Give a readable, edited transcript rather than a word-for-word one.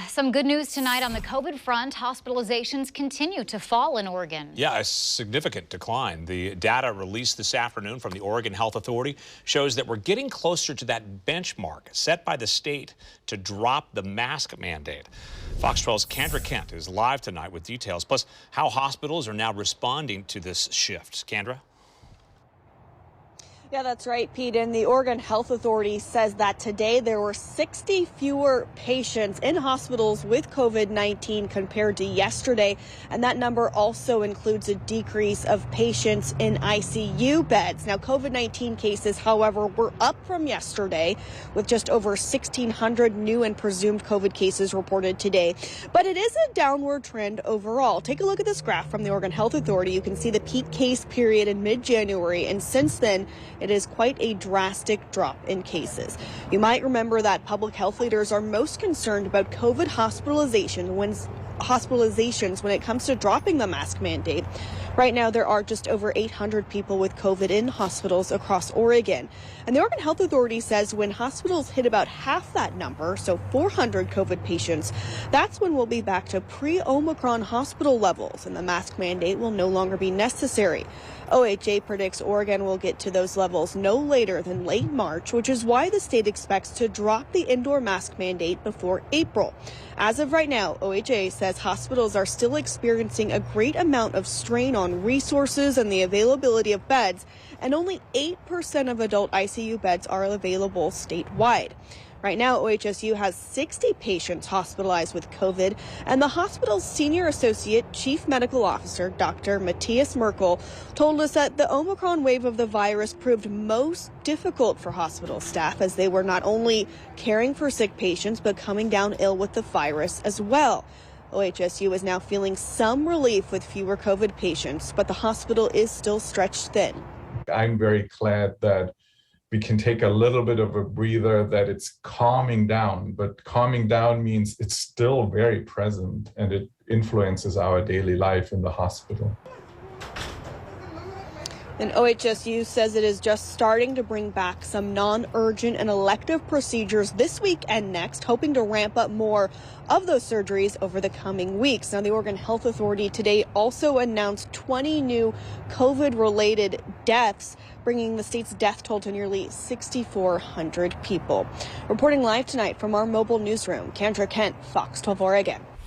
Some good news tonight on the COVID front. Hospitalizations continue to fall in Oregon. Yeah, a significant decline. The data released this afternoon from the Oregon Health Authority shows that we're getting closer to that benchmark set by the state to drop the mask mandate. Fox 12's Kendra Kent is live tonight with details, plus how hospitals are now responding to this shift. Kendra? Yeah, that's right, Pete. And the Oregon Health Authority says that today there were 60 fewer patients in hospitals with COVID-19 compared to yesterday. And that number also includes a decrease of patients in ICU beds. Now, COVID-19 cases, however, were up from yesterday with just over 1,600 new and presumed COVID cases reported today. But it is a downward trend overall. Take a look at this graph from the Oregon Health Authority. You can see the peak case period in mid-January. And since then, it is quite a drastic drop in cases. You might remember that public health leaders are most concerned about COVID hospitalizations when it comes to dropping the mask mandate. Right now, there are just over 800 people with COVID in hospitals across Oregon. And the Oregon Health Authority says when hospitals hit about half that number, so 400 COVID patients, that's when we'll be back to pre-Omicron hospital levels and the mask mandate will no longer be necessary. OHA predicts Oregon will get to those levels no later than late March, which is why the state expects to drop the indoor mask mandate before April. As of right now, OHA says hospitals are still experiencing a great amount of strain on resources and the availability of beds, and only 8% of adult ICU beds are available statewide. Right now, OHSU has 60 patients hospitalized with COVID, and the hospital's senior associate chief medical officer, Dr. Matthias Merkel, told us that the Omicron wave of the virus proved most difficult for hospital staff as they were not only caring for sick patients, but coming down ill with the virus as well. OHSU is now feeling some relief with fewer COVID patients, but the hospital is still stretched thin. I'm very glad that we can take a little bit of a breather, that it's calming down, but calming down means it's still very present and it influences our daily life in the hospital. And OHSU says it is just starting to bring back some non-urgent and elective procedures this week and next, hoping to ramp up more of those surgeries over the coming weeks. Now, the Oregon Health Authority today also announced 20 new COVID-related deaths, bringing the state's death toll to nearly 6,400 people. Reporting live tonight from our mobile newsroom, Kendra Kent, Fox 12 Oregon.